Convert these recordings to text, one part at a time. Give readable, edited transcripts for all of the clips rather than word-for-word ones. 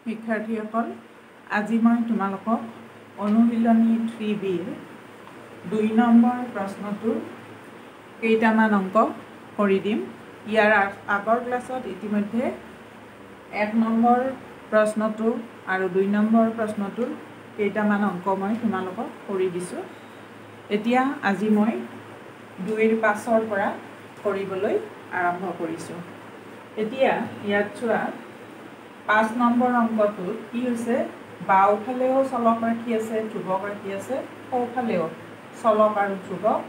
শিক্ষাৰ্থীসকল আজি মই তোমালোকক অনুশীলনী 3Bৰ 2 নম্বৰ প্ৰশ্নটোৰ কেইটামান অংক কৰি দিম। ইয়াৰ আগৰ ক্লাছত ইতিমধ্যে 1 নম্বৰ প্ৰশ্নটো আৰু 2 নম্বৰ প্ৰশ্নটোৰ কেইটামান অংক মই তোমালোকক কৰি দিছোঁ। এতিয়া আজি মই 2ৰ 5ৰ পৰা কৰিবলৈ আৰম্ভ কৰিছোঁ। এতিয়া ইয়াত চোৱা 5 নম্বৰ অংকটোত কি হৈছে, বাওঁফালেও চলক ৰাখি আছে, ধ্ৰুৱক ৰাখি আছে, সোঁফালেও চলক আৰু ধ্ৰুৱক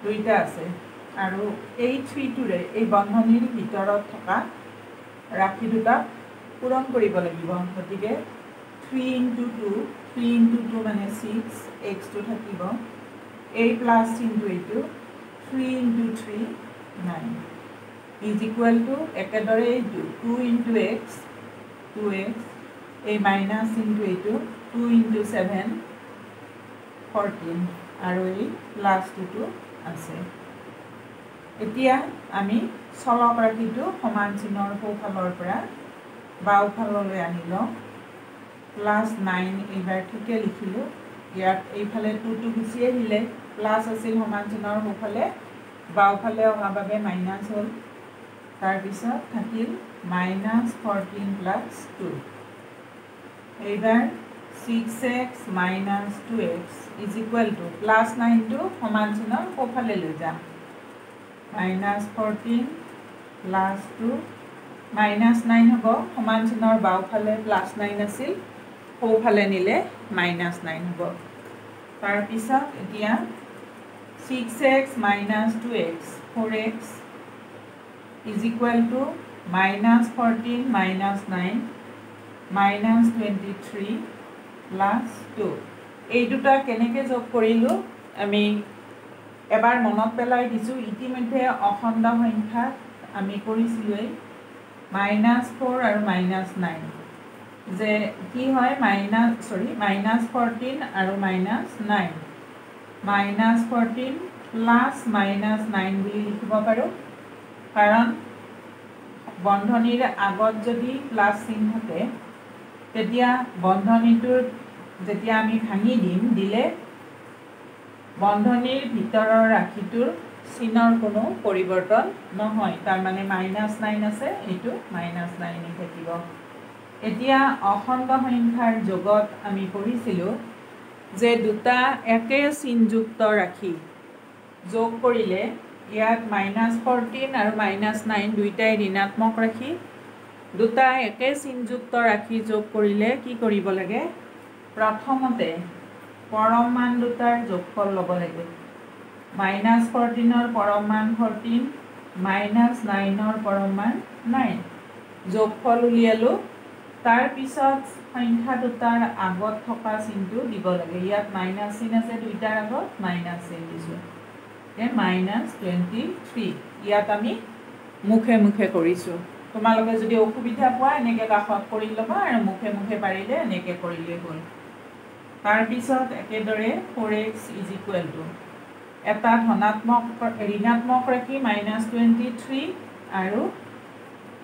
দুইটা আছে। আৰু এই 3টোৰে এই বন্ধনীৰ ভিতৰত থকা ৰাশি দুটাক পূৰণ কৰিব লাগিব। গতিকে 3 × 2 মানে 6, xটো থাকিব, এই প্লাছ চিনটো এইটো 3 × 3 9 ইজ ইকুৱেল টু একেদৰে এইটো 2 × x 2x, এই মাইনাছ চিনটো এইটো 2 × 7 14 আৰু এই প্লাছটো আছে। এতিয়া আমি চলক ৰাশিটো সমান চিনৰ সোঁফালৰ পৰা বাওঁফাললৈ আনি লওঁ। +9 এইবাৰ ঠিকে লিখিলোঁ। ইয়াত এইফালে 2টো গুচি আহিলে, প্লাছ আছিল সমান চিনৰ সোঁফালে, বাওঁফালে অহাৰ বাবে মাইনাছ হ'ল। তাৰপিছত থাকিল -14 + 2। এইবাৰ 6x - 2x is equal to +9টো সমান চিনৰ সোঁফালে লৈ যাম, -14 + 2 -9 হ'ব। সমান চিনৰ বাওঁফালে +9 আছিল, সোঁফালে নিলে -9 হ'ব। তাৰপিছত এতিয়া 6x - 2x 4x is equal to -14 - 9 -23 + 2। এই দুটা কেনেকৈ যোগ কৰিলোঁ আমি এবাৰ মনত পেলাই দিছোঁ। ইতিমধ্যে অখণ্ড সংখ্যাত আমি কৰিছিলোঁৱেই -4 আৰু -9 যে কি হয়, -14 আৰু -9 -14 + -9 বুলি লিখিব পাৰোঁ, কাৰণ বন্ধনীৰ আগত যদি প্লাছ চিন থাকে তেতিয়া বন্ধনীটোৰ যেতিয়া আমি ভাঙি দিলে বন্ধনীৰ ভিতৰৰ ৰাশিটোৰ চিনৰ কোনো পৰিৱৰ্তন নহয়। তাৰমানে -9 আছে, এইটো -9 থাকিব। এতিয়া অখণ্ড সংখ্যাৰ যোগত আমি পঢ়িছিলোঁ যে দুটা একে চিনযুক্ত ৰাশি যোগ কৰিলে ইয়াত -14 আৰু -9 দুইটাই ঋণাত্মক ৰাশি। দুটা একে চিনযুক্ত ৰাশি যোগ কৰিলে কি কৰিব লাগে, প্ৰথমতে পৰম মান দুটাৰ যোগফল ল'ব লাগে। -14ৰ পৰম মান 14, -9ৰ পৰম মান 9, যোগফল উলিয়ালোঁ। তাৰপিছত সংখ্যা দুটাৰ আগত থকা চিনটো দিব লাগে। ইয়াত মাইনাছ চিন আছে, দুইটাৰ আগত মাইনাছ চিন দিছোঁ, -23। ইয়াত আমি মুখে মুখে কৰিছোঁ। তোমালোকে যদি অসুবিধা পোৱা এনেকৈ কাষত কৰি ল'বা আৰু মুখে মুখে পাৰিলে এনেকৈ কৰিলেই হ'ল। তাৰপিছত একেদৰে 4x ইজ ইকুৱেল টু এটা ঋণাত্মক ৰাশি -23 আৰু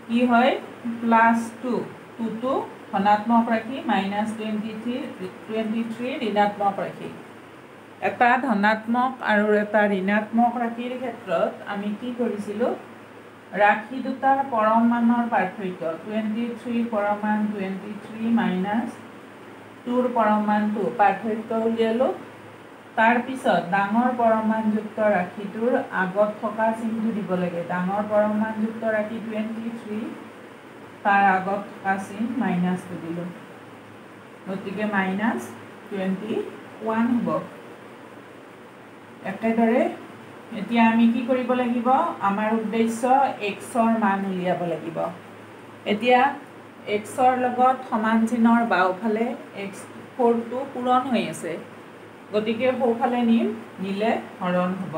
কি হয় +2টো ধনাত্মক ৰাশি -23 ঋণাত্মক ৰাশি। এটা ধনাত্মক আৰু এটা ঋণাত্মক ৰাশিৰ ক্ষেত্ৰত আমি কি কৰিছিলোঁ, ৰাশি দুটাৰ পৰম মানৰ পাৰ্থক্য 23ৰ পৰম মান 23 - 2ৰ পৰম মান 2 পাৰ্থক্য উলিয়ালোঁ। তাৰপিছত ডাঙৰ পৰম মানযুক্ত ৰাশিটোৰ আগত থকা চিনটো দিব লাগে। ডাঙৰ পৰম মানযুক্ত ৰাশি 23, তাৰ আগত থকা চিন মাইনাছটো দিলোঁ, গতিকে -21 হ'ব। একেদৰে এতিয়া আমি কি কৰিব লাগিব, আমাৰ উদ্দেশ্য xৰ মান উলিয়াব লাগিব। এতিয়া xৰ লগত সমান চিনৰ বাওঁফালে x4টো পূৰণ হৈ আছে, গতিকে সোঁফালে নিলে হৰণ হ'ব,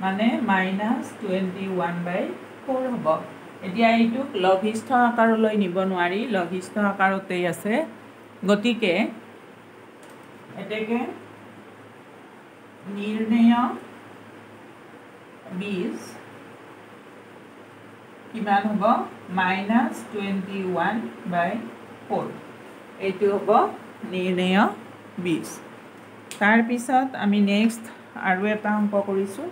মানে -21/4 হ'ব। এতিয়া এইটোক লঘিষ্ঠ আকাৰলৈ নিব নোৱাৰি, লঘিষ্ঠ আকাৰতেই আছে। গতিকে এতেকে নিৰ্ণেয় বীজ কিমান হ'ব, -21/4 4 এইটো হ'ব নিৰ্ণয় বীজ তাৰ পিছত আমি নেক্সট আৰু এটা অংক কৰিছো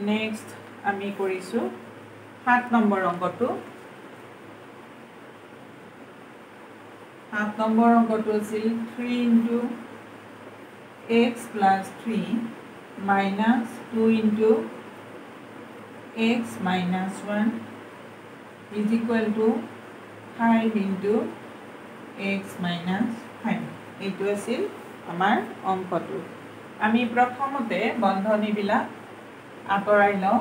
নেক্সট আমি কৰিছো 7 নম্বৰ অংকটো 7 নম্বৰ অংকটো আছিল 3 into x plus 3 minus 2 into x minus 1 is equal to 5 into x minus 5 এইটো আছিল আমাৰ অংকটো আমি প্ৰথমতে বন্ধনীবিলাক আঁতৰাই লওঁ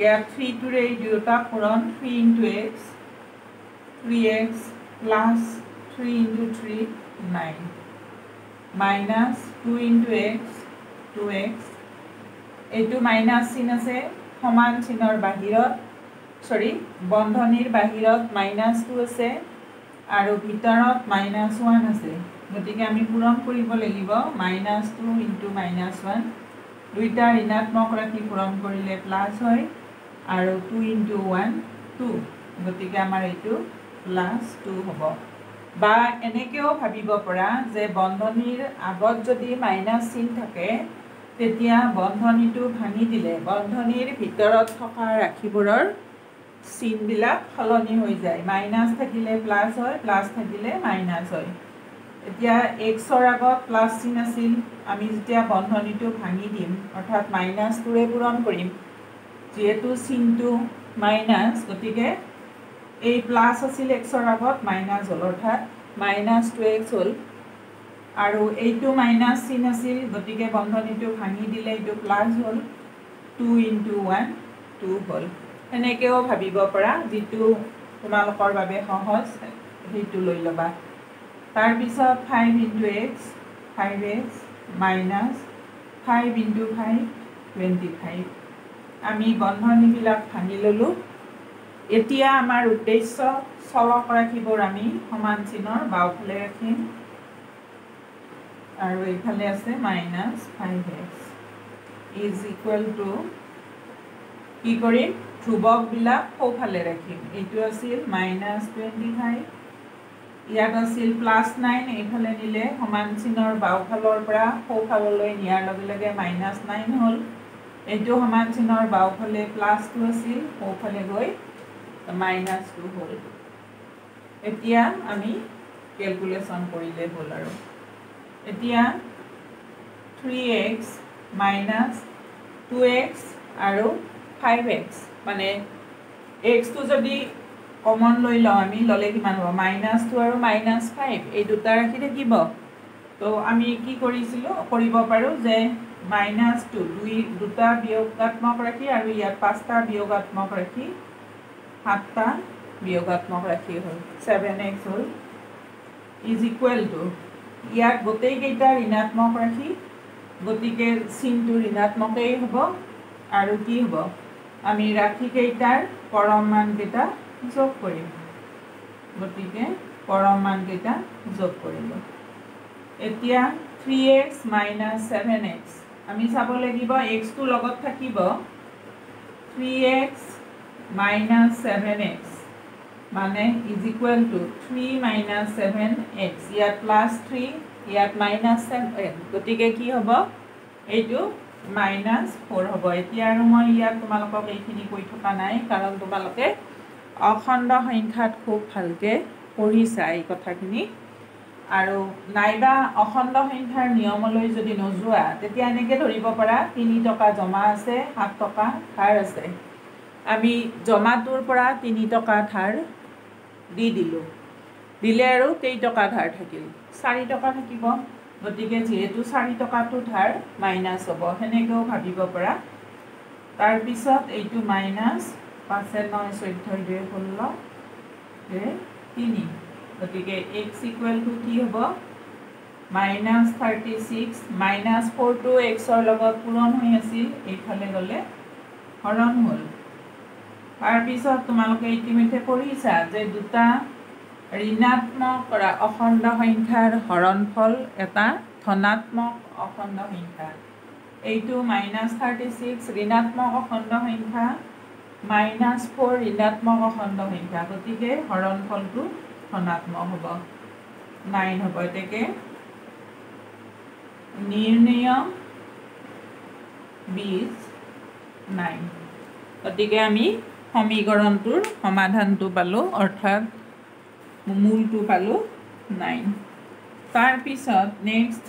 ইয়াত 3 টোৰে দুটা পূৰণ 3 into x 3x plus 3 into 3 9 minus 2 into x 2x এইটো মাইনাস চিন আছে সমান চিনৰ বাহিৰত বন্ধনীৰ বাহিৰত -2 আছে আৰু ভিতৰত -1 আছে গতিকে আমি পূৰণ কৰিব লাগিব -2 into -1 দুইটা ঋণাত্মক ৰাশি পূৰণ কৰিলে প্লাস হয় আৰু 2 into 1 2 গতিকে আমাৰ এইটো +2 হ'ব বা এনেকেও ভাবিব পৰা যে বন্ধনীৰ আগত যদি মাইনাস চিন থাকে তেতিয়া বন্ধনীটো ভাঙি দিলে বন্ধনীৰ ভিতৰত থকা ৰাশিবোৰৰ চিনবিলাক সলনি হৈ যায় মাইনাস থাকিলে প্লাস হয় প্লাস থাকিলে মাইনাস হয় এতিয়া x ৰ আগত প্লাস চিন আছিল আমি যেতিয়া বন্ধনীটো ভাঙি দিম অৰ্থাৎ -2ৰে পূৰণ কৰিম যেহেতু চিনটো মাইনাস গতিকে এই প্লাস আছিল x ৰ আগত মাইনাস হল অৰ্থাৎ -2x হল আৰু এইটো মাইনাস চিন আছিল গতিকে বন্ধনীটো ভাঙি দিলে এইটো প্লাস হল 2 into 1 2 হল এনেকেও ভাবিব পৰা যেটো তোমালোকৰ বাবে সহজ হেতু লৈ লবা তাৰ পিছত 5 into x 5x minus 5 into 5 25 আমি বন্ধনীবিলাক ভাঙি ললো এতিয়া আমাৰ উদ্দেশ্য চলক ৰাখিবোৰ আমি সমান চিনৰ বাওফালে ৰাখিম আৰু এইফালে আছে -5x is equal to কি কৰিম ধ্ৰুবক বিলাক সোঁফালে ৰাখিম এইটো আছিল -25 ইয়াত আছিল +9 এইফালে নিলে সমান চিনৰ বাওফালৰ পৰা সোঁফাললৈ নিয়াৰ লগে লগে -9 হল এইটো সমান চিনৰ বাওফালে +2 আছিল সোঁফালে গৈ -2 হল এতিয়া আমি ক্যালকুলেশন কৰিলে হল আৰু এতিয়া 3x minus 2x আৰু 5x মানে x টো যদি কমন লৈ লওঁ আমি ললে কিমান হ'ব -2 আৰু -5 এই দুটা ৰাখি থাকিব তো আমি কি কৰিব পাৰো যে -2 দুটা বিয়োগাত্মক ৰাখি আৰু ইয়াত 5টা বিয়োগাত্মক ৰাখি 7টা বিয়োগাত্মক ৰাখি হল 7x hall is equal to ইয়াত গোটেই কেইটা ঋণাত্মক ৰাখি গতিকে চিনটো ঋণাত্মকেই হ'ব আৰু কি হ'ব আমি ৰাশি কেইটাৰ পৰম মান কেইটা যোগ কৰিম গতিকে পৰম মান কেইটা যোগ কৰিব এতিয়া 3x - 7x আমি চাব লাগিব x টো লগত থাকিব 3x - 7x মানে is equal to 3 - 7x ইয়াত +3 ইয়াত -7 গতিকে কি হ'ব এইটো -4 হ'ব এতিয়া আৰু মই ইয়াত তোমালোকক এইখিনি কৈ থকা নাই কাৰণ তোমালোকে অখণ্ড সংখ্যাত খুব ভালকে পঢ়িছা এই কথাখিনি আৰু নাইবা অখণ্ড সংখ্যাৰ নিয়মলৈ যদি নযোৱা তেতিয়া এনেকে ধৰিব পাৰা 3 টকা জমা আছে 7 টকা ধাৰ আছে আমি জমাটোৰ পৰা 3 টকা ধাৰ দি দিলো দিলে আৰু কেই টকা ধাৰ থাকিল 4 টকা থাকিব গতিকে যেহেতু 4 টকাটো ধাৰ মাইনাস হ'ব হেনেকেও ভাবিব পৰা তাৰ পিছত এইটো মাইনাস 5 9 14 2 16 3 গতিকে x equal to কি হ'ব -36 -4 টো x ৰ লগত পূৰণ হৈ আছিল এইফালে গলে হৰণ হ'ল তাৰ পিছত তোমালোকে ইতিমধ্যে পঢ়িছা যে দুটা ঋণাত্মক অখণ্ড সংখ্যাৰ হৰণফল এটা ধনাত্মক অখণ্ড সংখ্যা এইটো -36 ঋণাত্মক অখণ্ড সংখ্যা -4 ঋণাত্মক অখণ্ড সংখ্যা গতিকে হৰণফলটো ধনাত্মক হ'ব 9 হ'ব এতেকে নিৰ্ণয় বীজ 9 গতিকে আমি সমীকৰণটোৰ সমাধানটো পালোঁ অৰ্থাৎ মূলটো পালোঁ 9 তাৰ পিছত নেক্সট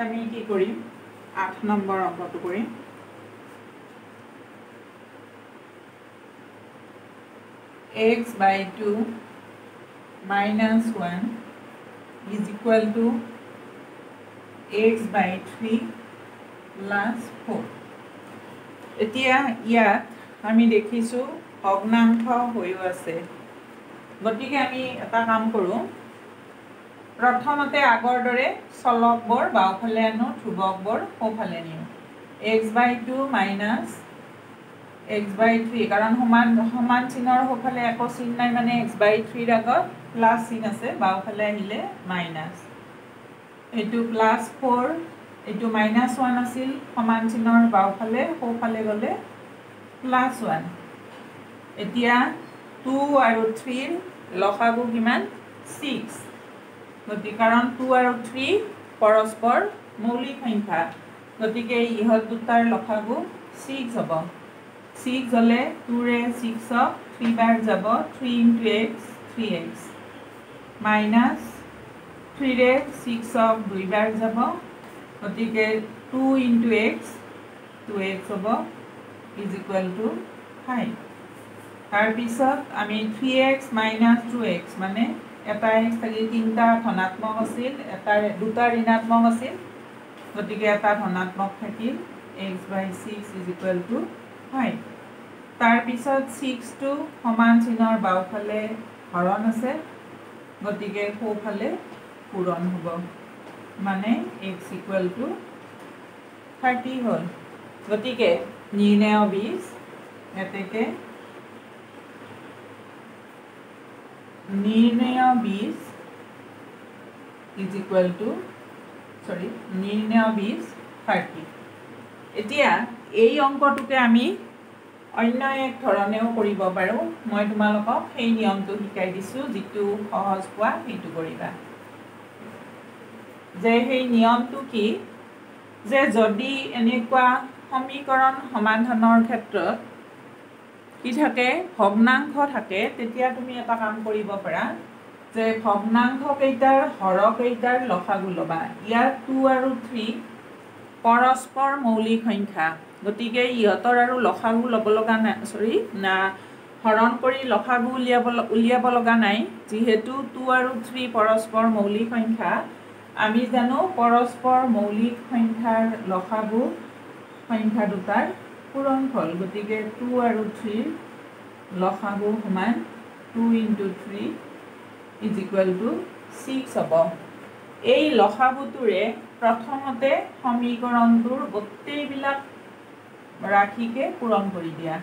আমি কি কৰিম 8 নম্বৰ অংকটো কৰিম x/2 - 1 is equal to x/3 plus 4 এতিয়া ইয়াত আমি দেখিছোঁ ভগ্নাংশ হৈও আছে গতিকে আমি এটা কাম কৰোঁ প্ৰথমতে আগৰ দৰে চলকবোৰ বাওঁফালে আনো ধ্ৰুৱকবোৰ সোঁফালে নিওঁ x/2 minus x/3 কাৰণ সমান চিনৰ সোঁফালে একো চিন নাই মানে x/3 ৰ আগত প্লাছ চিন আছে বাওঁফালে আহিলে মাইনাছ এইটো +4 এইটো -1 আছিল সমান চিনৰ বাওঁফালে সোঁফালে গ'লে +1 এতিয়া 2 আৰু 3 ৰ লসাগু কিমান 6 গতিকে কাৰণ 2 আৰু 3 পৰস্পৰ মৌলিক সংখ্যা গতিকে ইহঁত দুটাৰ লসাগু 6 হ'ব 6 হ'লে 2 ৰে 6 3 বাৰ যাব 3 × x 3x মাইনাছ 3 ৰে 6 2 বাৰ যাব গতিকে 2 × x 2x হ'ব ইজ ইকুৱেল টু 5 তাৰপিছত আমি 3x - 2x মানে এটা x থাকি তিনিটা ধনাত্মক আছিল এটা দুটা ঋণাত্মক আছিল গতিকে এটা ধনাত্মক থাকিল x/6 ইজ ইকুৱেল টু 5 তাৰপিছত 6টো সমান চিনৰ বাওঁফালে হৰণ আছে গতিকে সোঁফালে পূৰণ হ'ব মানে x ইকুৱেল টু 30 হ'ল গতিকে নিৰ্ণয় বীজ এতেকে নিৰ্ণয় বীজ ইজ ইকুৱেল টু নিৰ্ণয় বীজ 30 এতিয়া এই অংকটোকে আমি অন্য এক ধৰণেও কৰিব পাৰোঁ মই তোমালোকক সেই নিয়মটো শিকাই দিছোঁ যিটো সহজ পোৱা সেইটো কৰিবা যে সেই নিয়মটো কি যে যদি এনেকুৱা সমীকৰণ সমাধানৰ ক্ষেত্ৰত কি থাকে ভগ্নাংশ থাকে তেতিয়া তুমি এটা কাম কৰিব পাৰা যে ভগ্নাংশ কেইটাৰ হৰকেইটাৰ লসাগু ল'বা ইয়াত 2 আৰু 3 পৰস্পৰ মৌলিক সংখ্যা গতিকে ইহঁতৰ আৰু লসাগু ল'ব লগা নাই হৰণ কৰি লসাগু উলিয়াব লগা নাই যিহেতু 2 আৰু 3 পৰস্পৰ মৌলিক সংখ্যা আমি জানো পৰস্পৰ মৌলিক সংখ্যাৰ লসাগু সংখ্যা দুটাৰ পূৰণফল গতিকে 2 আৰু 3 লসাগু সমান 2 × 3 ইজ ইকুৱেল টু 6 হ'ব এই লসাগুটোৰে প্ৰথমতে সমীকৰণটোৰ গোটেইবিলাক ৰাশিকে পূৰণ কৰি দিয়া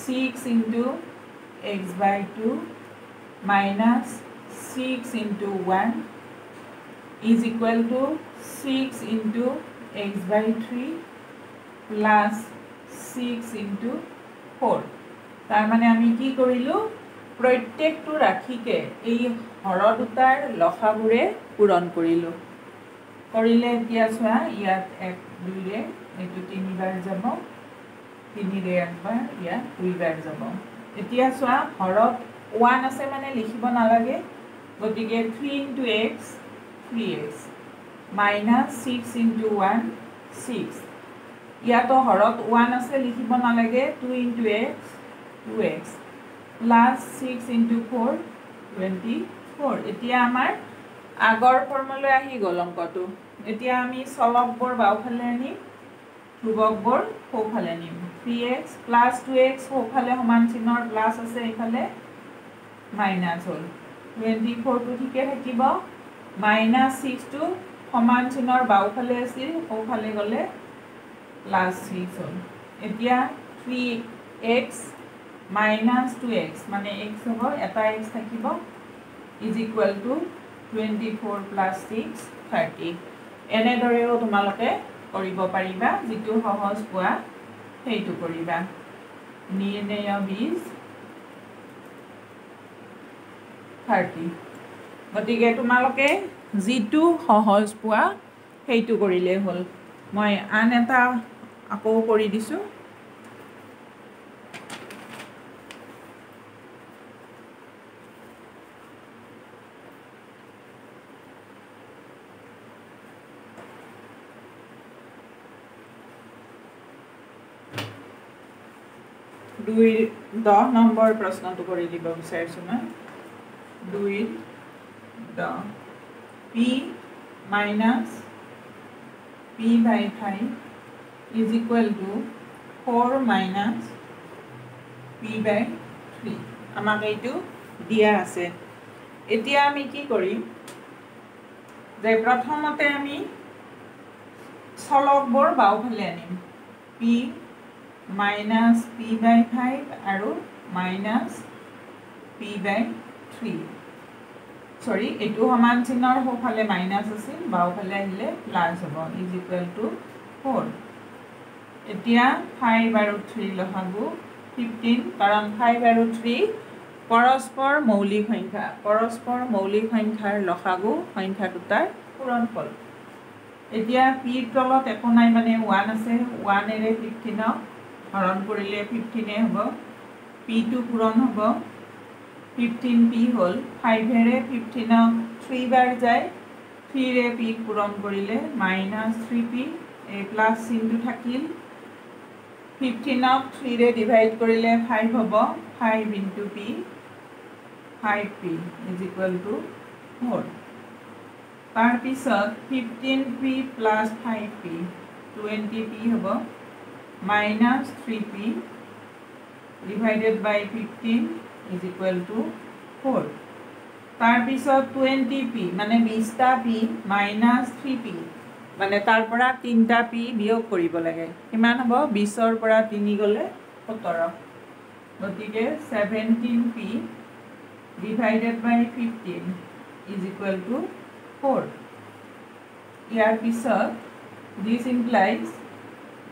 6 × x/2 minus 6 × 1 is equal to 6 × x/3 plus 6 × 4 তাৰ মানে আমি কি কৰিলোঁ প্ৰত্যেকটো ৰাশিকে এই হৰ দুটাৰ লসাগুৰে পূৰণ কৰিলোঁ কৰিলে এতিয়া চোৱা ইয়াত 1 2 ৰে এইটো 3 বাৰ যাব 3 ৰে একবাৰ ইয়াত 2 বাৰ যাব এতিয়া চোৱা হৰত 1 আছে মানে লিখিব নালাগে গতিকে 3 × x 3x minus 6 × 1 6 ইয়াতো হৰত 1 আছে লিখিব নালাগে 2 × x 2x plus 6 × 4 24 এতিয়া আমাৰ আগৰ ফৰ্মলৈ আহি গ'ল অংকটো এতিয়া আমি চলকবোৰ বাওঁফালে আনিম ধ্ৰুৱকবোৰ সোঁফালে নিম 3x plus 2x সোঁফালে সমান চিহ্নৰ প্লাছ আছে এইফালে মাইনাছ হ'ল 24টো ঠিকে থাকিব -6টো সমান চিনৰ বাওঁফালে আছিল সোঁফালে গ'লে +6 হ'ল এতিয়া 3x -2x মানে x হ'ব এটা x থাকিব is equal to 24 plus 6 30 এনেদৰেও তোমালোকে কৰিব পাৰিবা যিটো সহজ পোৱা সেইটো কৰিবা নিৰ্ণয় বীজ 30 গতিকে তোমালোকে যিটো সহজ পোৱা সেইটো কৰিলে হ'ল মই আন এটা আকৌ কৰি দিছো দুই 10 নম্বৰ প্ৰশ্নটো কৰি দিব বিচাৰিছো মই 2 10 p minus p by 5 is equal to 4 minus p by 3 আমাক এইটো দিয়া আছে এতিয়া আমি কি কৰিম যে প্ৰথমতে আমি চলকবোৰ বাওঁফালে আনিম p minus p by 5 আৰু minus p by 3 sorry এটো সমান চিনৰ সোঁফালে মাইনাস আছিল বাওঁফালে আহিলে প্লাস হ'ব is equal to 4 এতিয়া 5 আৰু 3 লসাগু 15 কাৰণ 5 আৰু 3 পৰস্পৰ মৌলিক সংখ্যাৰ লসাগু সংখ্যা দুটাৰ পূৰণফল এতিয়া p তলত একো নাই মানে 1 আছে 1 এৰে 15 হৰণ কৰিলে 15 হ'ব p টো পূৰণ হ'ব 15p হল 5 এৰে 15 3 বাৰ যায় 3 ৰে p পূৰণ কৰিলে -3p এ প্লাস চিনটো থাকিল 15 ক 3 ৰে ডিভাইড কৰিলে 5 হ'ব 5 * p 5p is equal to 4 তাৰ পিছত 15p plus 5p 20p হ'ব -3p divided by 15 is equal to 4 তাৰ পিছত 20p মানে 20টা p minus 3p মানে তাৰ পৰা 3টা p বিয়োগ কৰিব লাগে কিমান হ'ব 20 ৰ পৰা 3 গলে 17 গতিকে 17p divided by 15 is equal to 4 ইয়াৰ পিছত this implies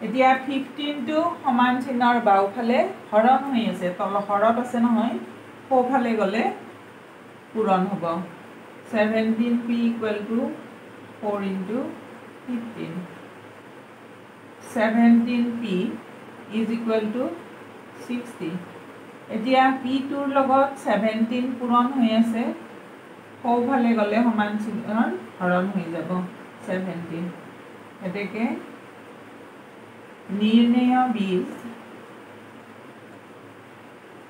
এতিয়া 15 টো সমান চিনৰ বাওঁফালে হৰণ হৈ আছে তল হৰত আছে নহয় সোঁফালে গলে পূৰণ হ'ব 17p equal to 4 into 15 17p is equal to 60 এতিয়া p টোৰ লগত 17 পূৰণ হৈ আছে সোঁফালে গলে সমান চিনৰ হৰণ হৈ যাব 17 এতেকে নিৰ্ণয় বীজ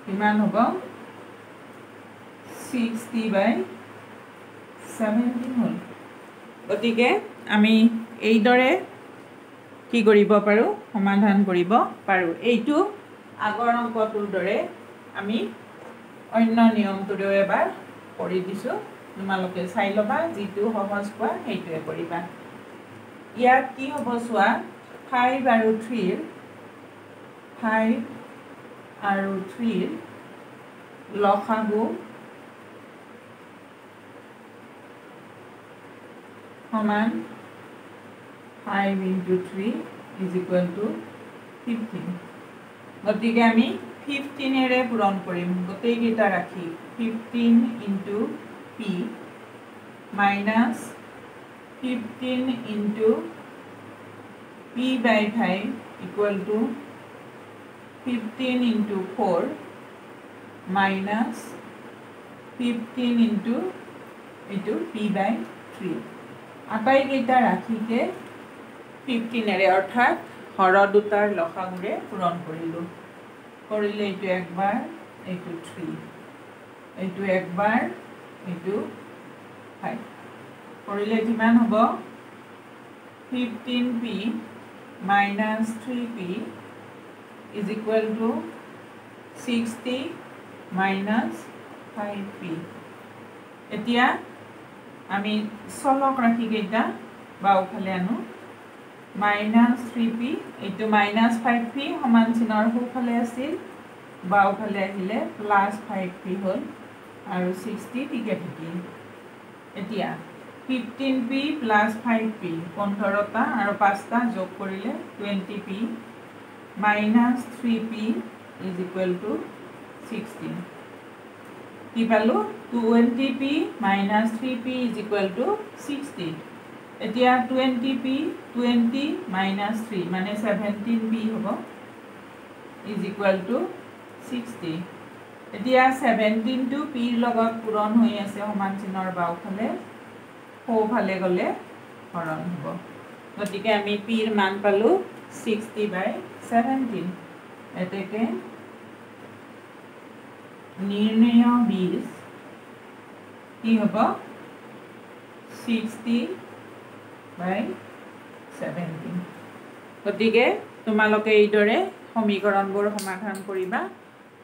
কিমান হ'ব 60/17 হল গতিকে আমি এইদৰে কি কৰিব পাৰো সমাধান কৰিব পাৰো এইটো আগৰ অংকটোৰ দৰে আমি অন্য নিয়মটোৰে এবাৰ কৰি দিছো তোমালোকে চাই লবা যিটো সহজ পোৱা সেইটোৱে কৰিবা ইয়াত কি হ'ব চোৱা 5 আৰু 3 লসাগু সমান 5 into 3 is equal to 15 গতিকে আমি 15 এৰে পূৰণ কৰিম গোটেই কেইটা ৰাখি 15 into p minus 15 into p by 5 equal to 15 into 4 minus 15 into p by 3 আটাই কেইটা ৰাখিকে 15 এৰে অৰ্থাৎ হৰ দুটাৰ লসাগুৰে পূৰণ কৰিলো কৰিলে এইটো একবাৰ এইটো 3 এইটো একবাৰ এইটো 5 কৰিলে কিমান হ'ব 15p minus 3p is equal to 60 minus 5p এতিয়া আমি চলক ৰাখি কেইটা বাওফালে আনো -3p এইটো -5p সমান চিনৰ সোঁফালে আছিল বাওফালে আহিলে +5p হ'ল আৰু 60 টিকে থাকিল এতিয়া 15p + 5p 15টা আৰু 5টা যোগ কৰিলে 20p -3p = 16 কি পালো 20p - 3p = 60 এতিয়া 20p 20 - 3 মানে 17p হ'ব = 60 এতিয়া 17 টো p ৰ লগত পূৰণ হৈ আছে সমান চিনৰ বাওফালে সোঁফালে গ'লে হৰণ হ'ব গতিকে আমি p ৰ মান পালো 60/17 এতেকে নিৰ্ণয় বীজ কি হ'ব 60/17 গতিকে তোমালোকে এইদৰে সমীকৰণবোৰ সমাধান কৰিবা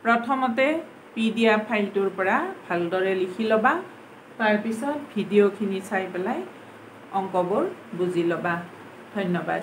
প্ৰথমতে PDF ফাইলটোৰ পৰা ভালদৰে লিখি ল'বা তাৰ পিছত ভিডিঅ'খিনি চাই পেলাই অংকবোৰ বুজি ল'বা ধন্যবাদ